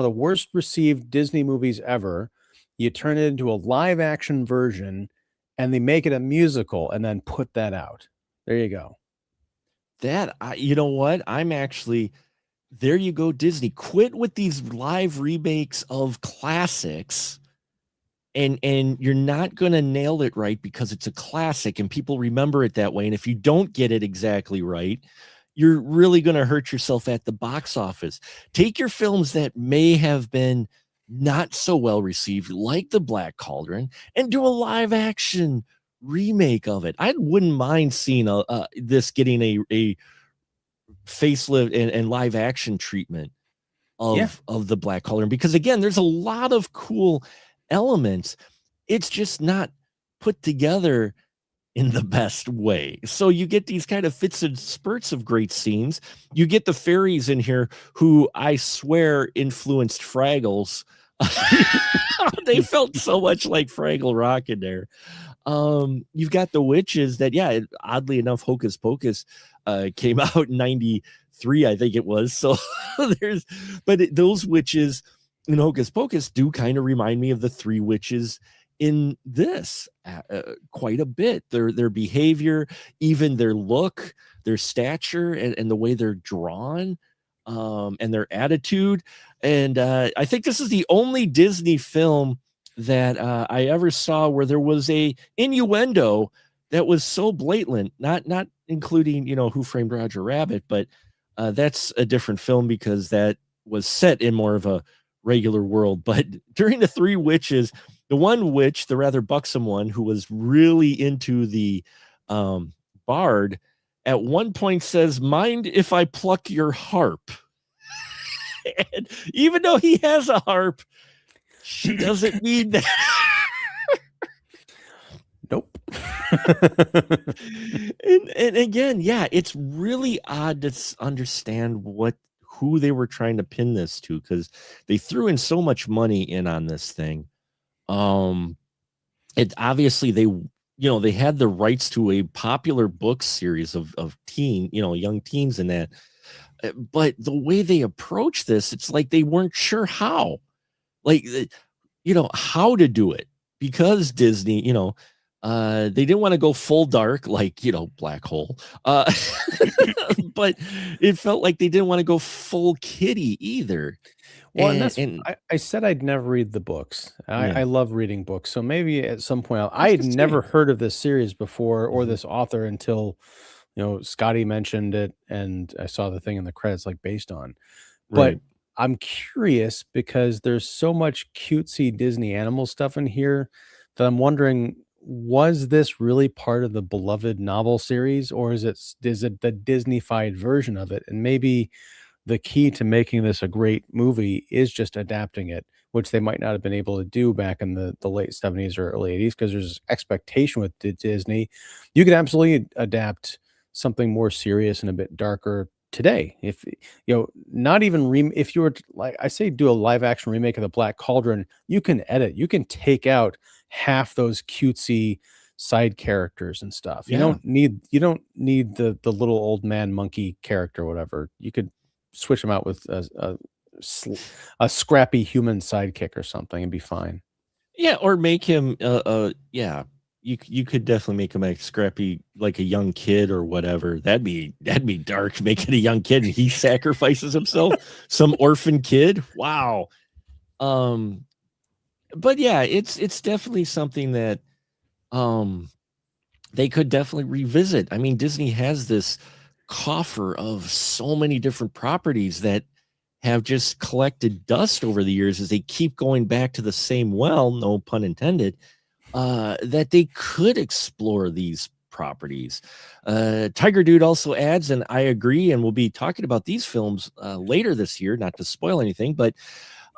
the worst received Disney movies ever. You turn it into a live action version, and they make it a musical, and then put that out. There you go. You know what? I'm actually. There you go, Disney. Quit with these live remakes of classics. And you're not going to nail it right because it's a classic and people remember it that way. And if you don't get it exactly right, you're really going to hurt yourself at the box office. Take your films that may have been not so well received, like the Black Cauldron, and do a live action remake of it. I wouldn't mind seeing this getting a facelift and live action treatment of the Black Cauldron, because again, there's a lot of cool elements. It's just not put together in the best way. So you get these kind of fits and spurts of great scenes. You get the fairies in here who I swear influenced Fraggles. They felt so much like Fraggle Rock in there. You've got the witches that, oddly enough, Hocus Pocus came out in 93, I think it was. So those witches in Hocus Pocus do kind of remind me of the three witches in this quite a bit. Their behavior, even their look, their stature, and the way they're drawn, and their attitude. And I think this is the only Disney film that I ever saw where there was a innuendo that was so blatant, not including, Who Framed Roger Rabbit, but that's a different film because that was set in more of a regular world. But during the Three Witches, the one witch, the rather buxom one who was really into the bard, at one point says, "Mind if I pluck your harp?" And even though he has a harp, she doesn't mean that. Nope. and again, it's really odd to understand who they were trying to pin this to, because they threw in so much money in on this thing. It obviously they had the rights to a popular book series of young teens in that. But the way they approach this, it's like they weren't sure how to do it, because Disney, they didn't want to go full dark like, Black Hole. But it felt like they didn't want to go full kiddie either. Well, I said I'd never read the books. I love reading books. So maybe at some point, I had never heard of this series before or this author until, Scotty mentioned it and I saw the thing in the credits like based on. But I'm curious because there's so much cutesy Disney animal stuff in here that I'm wondering, was this really part of the beloved novel series, or is it the Disney-fied version of it? And maybe the key to making this a great movie is just adapting it, which they might not have been able to do back in the late 70s or early 80s, because there's expectation with Disney. You could absolutely adapt something more serious and a bit darker today. If not even if you were to, like I say, do a live action remake of the Black Cauldron, you can take out half those cutesy side characters and stuff. Yeah. You don't need the little old man monkey character or whatever. You could switch him out with a scrappy human sidekick or something and be fine. Yeah, or make him yeah. You could definitely make him a scrappy, like a young kid or whatever. That'd be dark, making a young kid and he sacrifices himself, some orphan kid. Wow. But yeah, it's definitely something that they could definitely revisit. I mean, Disney has this coffer of so many different properties that have just collected dust over the years as they keep going back to the same well, no pun intended, that they could explore these properties. Tiger Dude also adds, and I agree, and we'll be talking about these films later this year, not to spoil anything, but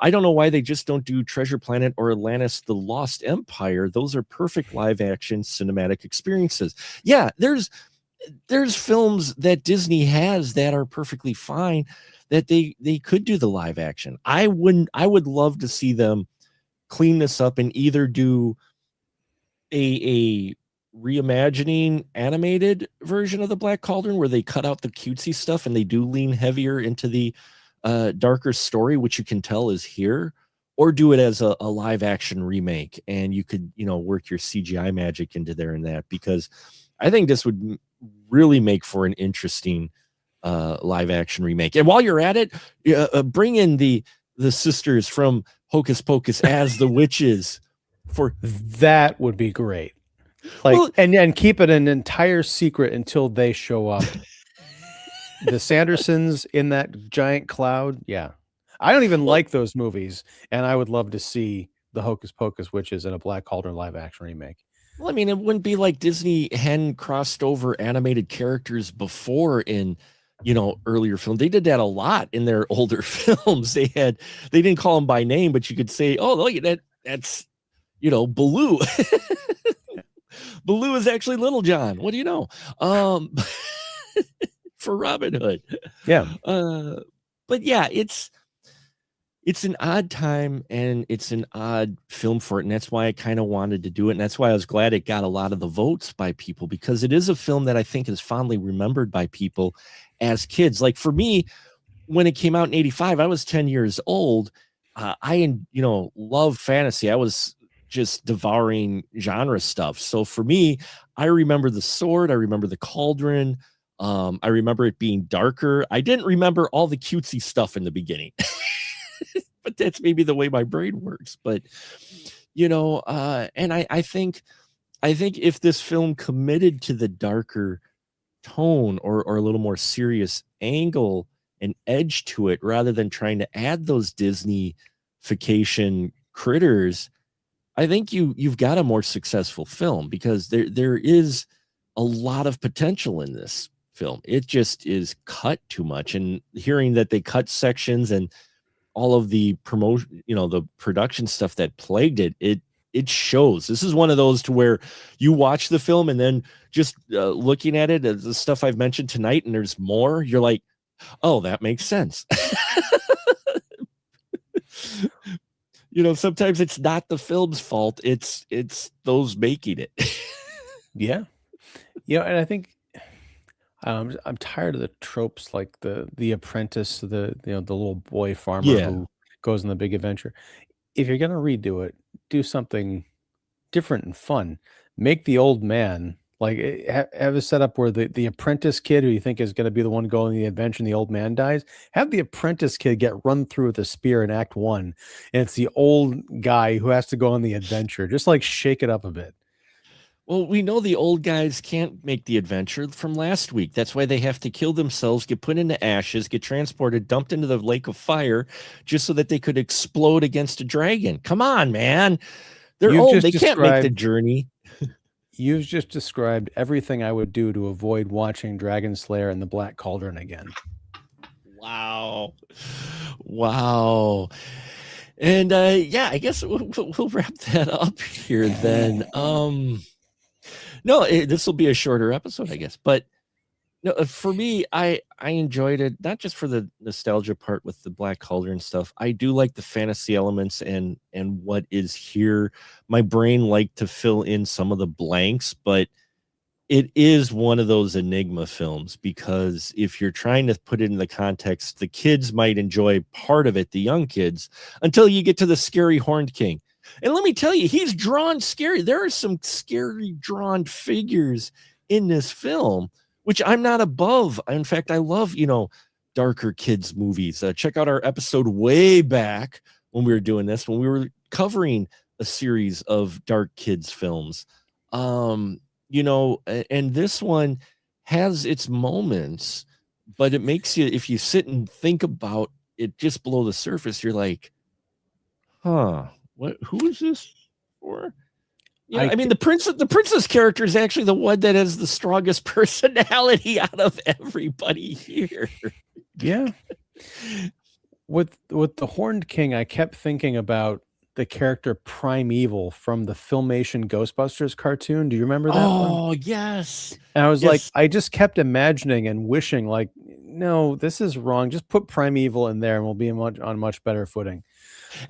I don't know why they just don't do Treasure Planet or Atlantis: The Lost Empire. Those are perfect live action cinematic experiences. Yeah, there's films that Disney has that are perfectly fine that they could do the live action. I would love to see them clean this up and either do a reimagining animated version of the Black Cauldron where they cut out the cutesy stuff and they do lean heavier into the darker story, which you can tell is here, or do it as a live action remake and you could, work your CGI magic into there and that, because I think this would really make for an interesting live action remake. And while you're at it, bring in the sisters from Hocus Pocus as the witches. For that would be great. Like, well, and keep it an entire secret until they show up. The Sandersons in that giant cloud. Yeah. I don't even like those movies. And I would love to see the Hocus Pocus witches in a Black Cauldron live action remake. Well, I mean, it wouldn't be like Disney hadn't crossed over animated characters before in, earlier films. They did that a lot in their older films. They didn't call them by name, but you could say, oh, look, that's Baloo. Baloo is actually Little John. What do you know? For Robin Hood. Yeah. But yeah, it's an odd time and it's an odd film for it. And that's why I kind of wanted to do it. And that's why I was glad it got a lot of the votes by people, because it is a film that I think is fondly remembered by people as kids. Like for me, when it came out in 85, I was 10 years old. I love fantasy. I was just devouring genre stuff. So for me, I remember the sword. I remember the cauldron. I remember it being darker. I didn't remember all the cutesy stuff in the beginning, but that's maybe the way my brain works. But, and I think if this film committed to the darker tone or a little more serious angle and edge to it, rather than trying to add those Disney-fication critters, I think you've got a more successful film, because there is a lot of potential in this film. It just is cut too much. And hearing that they cut sections and all of the promotion, the production stuff that plagued it shows. This is one of those to where you watch the film and then just looking at it, the stuff I've mentioned tonight, and there's more, you're like, oh, that makes sense. Sometimes it's not the film's fault. It's those making it. Yeah. And I think I'm tired of the tropes, like the apprentice, the little boy farmer who goes on the big adventure. If you're going to redo it, do something different and fun. Make the old man, like, have a setup where the apprentice kid, who you think is going to be the one going on the adventure and the old man dies, have the apprentice kid get run through with a spear in Act 1, and it's the old guy who has to go on the adventure. Just like shake it up a bit. Well, we know the old guys can't make the adventure from last week. That's why they have to kill themselves, get put into ashes, get transported, dumped into the lake of fire, just so that they could explode against a dragon. Come on, man. They're old. They can't make the journey. You've just described everything I would do to avoid watching Dragon Slayer and the Black Cauldron again. Wow. And I guess we'll wrap that up here then. No, this will be a shorter episode, I guess. But No, for me, I enjoyed it not just for the nostalgia part with the Black Cauldron stuff. I do like the fantasy elements and what is here. My brain liked to fill in some of the blanks, but it is one of those enigma films because if you're trying to put it in the context, the kids might enjoy part of it, the young kids, until you get to the scary Horned King. And let me tell you, he's drawn scary. There are some scary drawn figures in this film, which I'm not above. In fact, I love, darker kids movies. Check out our episode way back when we were doing this, when we were covering a series of dark kids films. And this one has its moments, but it makes you, if you sit and think about it just below the surface, you're like, who is this for? I mean, the princess character is actually the one that has the strongest personality out of everybody here. Yeah. With the Horned King, I kept thinking about the character Primeval from the Filmation Ghostbusters cartoon. Do you remember that one? Oh, yes. And I was like, I just kept imagining and wishing, like, no, this is wrong. Just put Primeval in there and we'll be on much better footing.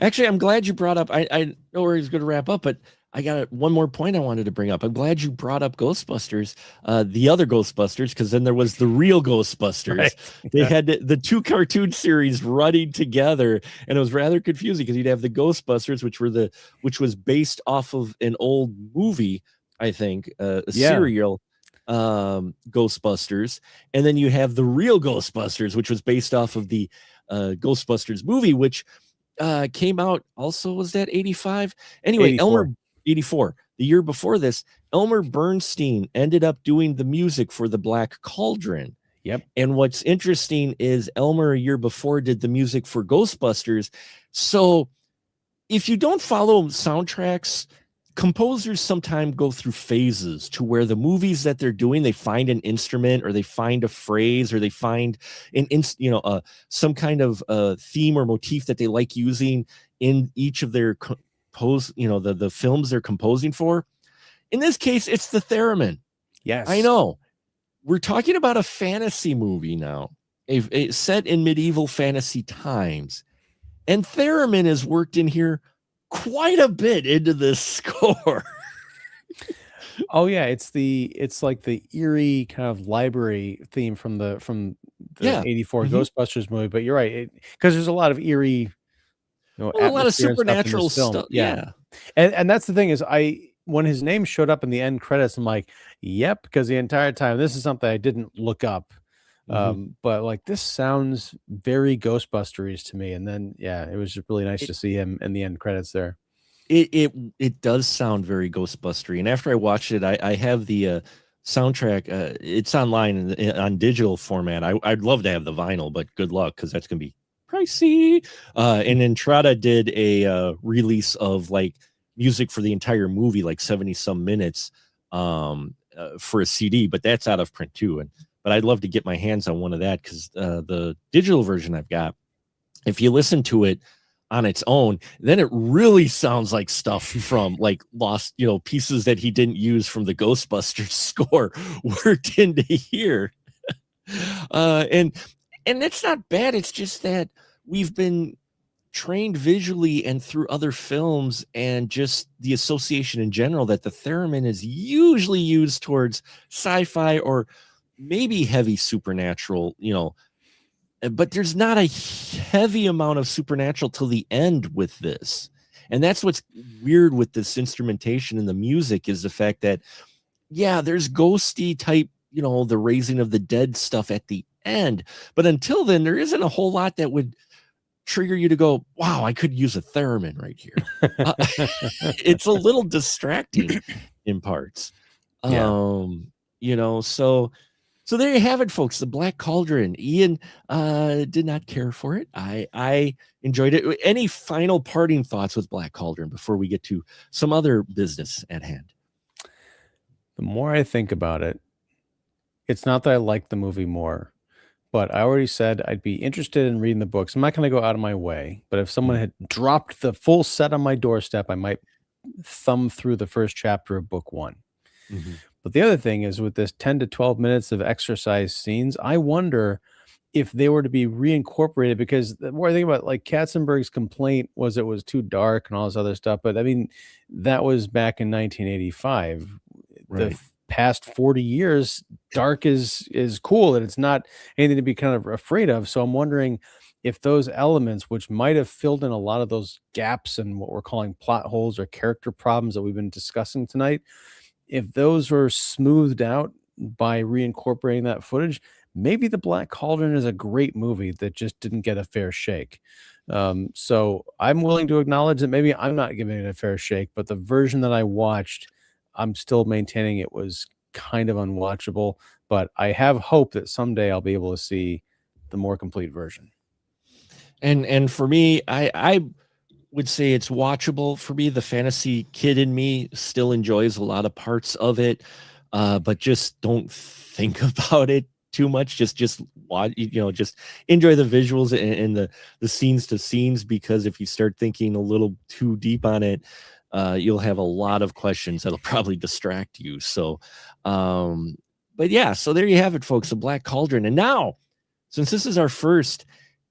Actually, I'm glad you brought up, I know where he's going to wrap up, but I got one more point I wanted to bring up. I'm glad you brought up Ghostbusters, the other Ghostbusters, because then there was the real Ghostbusters. Right. They had the two cartoon series running together, and it was rather confusing because you'd have the Ghostbusters, which was based off of an old movie, I think, a serial Ghostbusters, and then you have the real Ghostbusters, which was based off of the Ghostbusters movie, which came out also, was that 85? Anyway, 84. 84. The year before this, Elmer Bernstein ended up doing the music for the Black Cauldron. Yep. And what's interesting is Elmer a year before did the music for Ghostbusters. So if you don't follow soundtracks, composers sometimes go through phases to where the movies that they're doing, they find an instrument or they find a phrase or they find some kind of theme or motif that they like using in each of their the films they're composing for. In this case, it's the theremin. Yes, I know. We're talking about a fantasy movie now, a set in medieval fantasy times, and theremin is worked in here quite a bit into this score. Oh yeah, it's like the eerie kind of library theme from the 84 Ghostbusters movie. But you're right, because there's a lot of eerie, a lot of supernatural stuff. Yeah. And that's the thing is, when his name showed up in the end credits, I'm like, yep, because the entire time this is something I didn't look up. But like, this sounds very Ghostbusteries to me. And then it was just really nice to see him in the end credits there. It does sound very Ghostbustery. And after I watched it, I have the soundtrack. It's online on digital format. I'd love to have the vinyl, but good luck, because that's gonna be pricey. And Entrada did a release of like music for the entire movie, like 70 some minutes for a CD, but that's out of print too. But I'd love to get my hands on one of that, because the digital version I've got, if you listen to it on its own, then it really sounds like stuff from like lost, pieces that he didn't use from the Ghostbusters score worked into here. And it's not bad. It's just that we've been trained visually and through other films and just the association in general that the theremin is usually used towards sci-fi or maybe heavy supernatural, but there's not a heavy amount of supernatural till the end with this. And that's what's weird with this instrumentation and the music, is the fact that, there's ghosty type, the raising of the dead stuff at the end. But until then, there isn't a whole lot that would trigger you to go, wow, I could use a theremin right here. It's a little distracting in parts. So there you have it, folks. The Black Cauldron. Ian did not care for it. I enjoyed it. Any final parting thoughts with Black Cauldron before we get to some other business at hand? The more I think about it, it's not that I like the movie more, but I already said I'd be interested in reading the books. I'm not going to go out of my way, but if someone had dropped the full set on my doorstep, I might thumb through the first chapter of book 1. But the other thing is with this 10 to 12 minutes of exercise scenes, I wonder if they were to be reincorporated, because the more I think about, like, Katzenberg's complaint was it was too dark and all this other stuff. But I mean, that was back in 1985. Right. Past 40 years, dark is cool, and it's not anything to be kind of afraid of. So I'm wondering if those elements, which might have filled in a lot of those gaps and what we're calling plot holes or character problems that we've been discussing tonight, if those were smoothed out by reincorporating that footage, maybe The Black Cauldron is a great movie that just didn't get a fair shake. So I'm willing to acknowledge that maybe I'm not giving it a fair shake, but the version that I watched, I'm still maintaining it was kind of unwatchable. But I have hope that someday I'll be able to see the more complete version. And for me, I would say it's watchable. For me, the fantasy kid in me still enjoys a lot of parts of it, but just don't think about it too much. Just watch, just enjoy the visuals and the scenes to scenes, because if you start thinking a little too deep on it, you'll have a lot of questions that'll probably distract you. So, but yeah, so there you have it, folks, The Black Cauldron. And now, since this is our first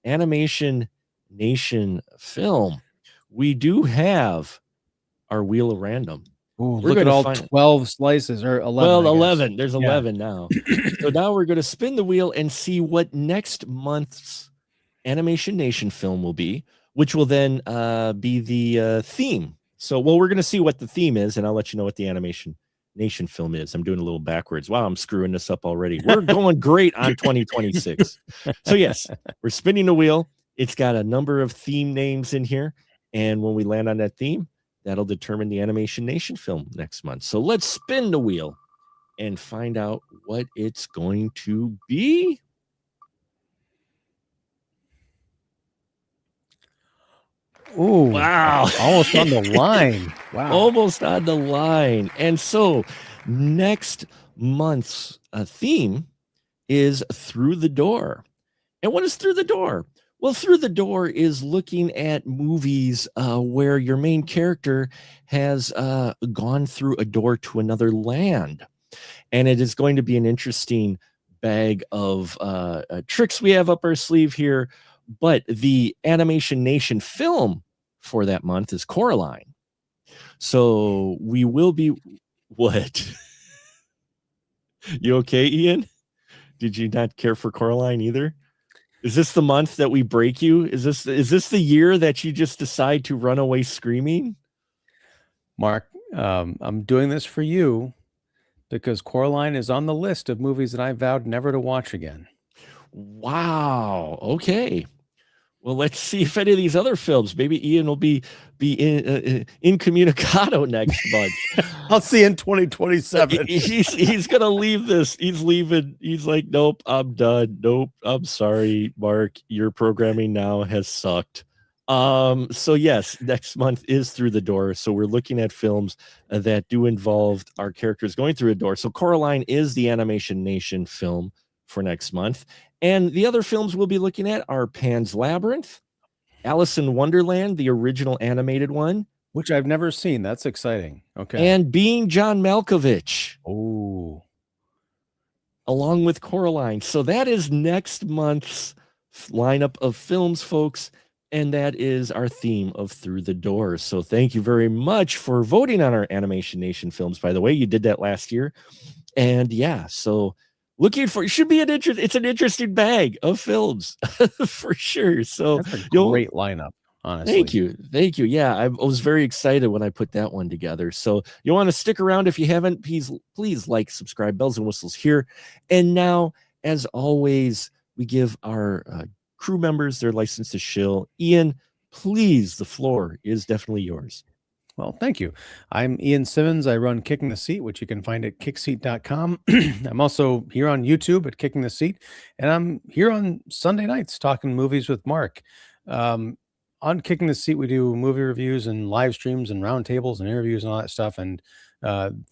Animation Nation film, we do have our Wheel of Random. Ooh, look at all 12 slices, or 11. Well, 11. There's 11 now. So now we're going to spin the wheel and see what next month's Animation Nation film will be, which will then be the theme. So, well, we're going to see what the theme is, and I'll let you know what the Animation Nation film is. I'm doing a little backwards. Wow, I'm screwing this up already. We're going great on 2026. So, yes, we're spinning the wheel. It's got a number of theme names in here. And when we land on that theme, that'll determine the Animation Nation film next month. So let's spin the wheel and find out what it's going to be. Ooh, wow. Almost on the line. Wow. Almost on the line. And so next month's theme is Through the Door. And what is Through the Door? Well, Through the Door is looking at movies where your main character has gone through a door to another land. And it is going to be an interesting bag of tricks we have up our sleeve here. But the Animation Nation film for that month is Coraline. So we will be... What? You okay, Ian? Did you not care for Coraline either? Is this the month that we break you? Is this the year that you just decide to run away screaming? Mark, I'm doing this for you because Coraline is on the list of movies that I vowed never to watch again. Wow. Okay. Well, let's see if any of these other films, maybe Ian will be incommunicado next month. I'll see you in 2027. He's gonna leave this. He's leaving. He's like, nope, I'm done. Nope, I'm sorry, Mark. Your programming now has sucked. So yes, next month is Through the Door. So we're looking at films that do involve our characters going through a door. So Coraline is the Animation Nation film for next month. And the other films we'll be looking at are Pan's Labyrinth, Alice in Wonderland, the original animated one, which I've never seen. That's exciting. Okay. And Being John Malkovich. Oh, along with Coraline. So that is next month's lineup of films, folks. And that is our theme of Through the Door. So thank you very much for voting on our Animation Nation films. By the way, you did that last year. And yeah, so looking for, it should be it's an interesting bag of films for sure. So that's a great lineup, honestly. Thank you. Yeah, I was very excited when I put that one together. So you want to stick around if you haven't, please like, subscribe, bells and whistles here. And now, as always, we give our crew members their license to shill. Ian, please, the floor is definitely yours. Well, thank you. I'm Ian Simmons. I run Kicking the Seat, which you can find at kickseat.com. I'm also here on YouTube at Kicking the Seat, and I'm here on Sunday nights talking movies with Mark. On Kicking the Seat, we do movie reviews and live streams and roundtables and interviews and all that stuff. And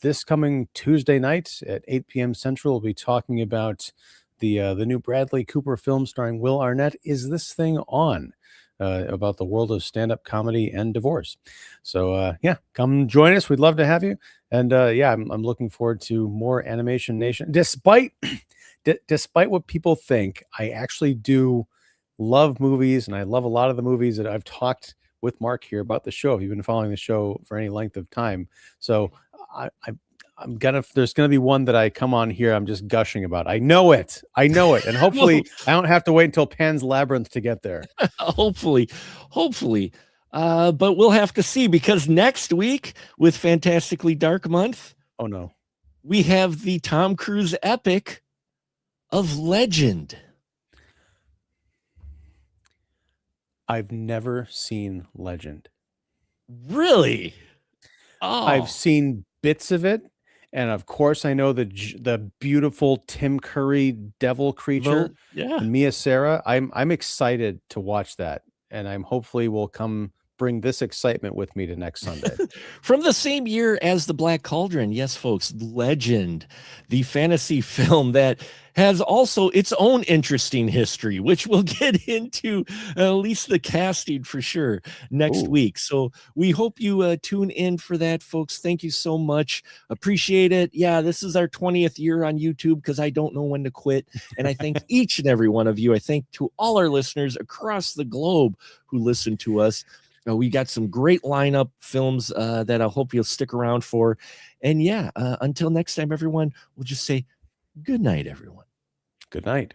this coming Tuesday night at 8 p.m. Central, we'll be talking about the new Bradley Cooper film starring Will Arnett, Is This Thing On? about the world of stand-up comedy and divorce. So yeah, come join us. We'd love to have you. And yeah, I'm looking forward to more Animation Nation. Despite what people think, I actually do love movies, and I love a lot of the movies that I've talked with Mark here about the show. If you've been following the show for any length of time, so there's gonna be one that I come on here, I'm just gushing about. I know it, and hopefully I don't have to wait until Pan's Labyrinth to get there. hopefully. But we'll have to see, because next week with Fantastically Dark Month, oh no, we have the Tom Cruise epic of Legend. I've never seen Legend. Really? Oh. I've seen bits of it, and of course I know the beautiful Tim Curry devil creature, and Mia Sara. I'm excited to watch that, and I'm hopefully will come bring this excitement with me to next Sunday. From the same year as the Black Cauldron, yes, folks, Legend, the fantasy film that has also its own interesting history, which we'll get into, at least the casting for sure, next week. So we hope you tune in for that, folks. Thank you so much. Appreciate it. Yeah, this is our 20th year on YouTube, because I don't know when to quit. And I thank each and every one of you. I thank to all our listeners across the globe who listen to us. We got some great lineup films that I hope you'll stick around for. And yeah, until next time, everyone, we'll just say good night, everyone. Good night.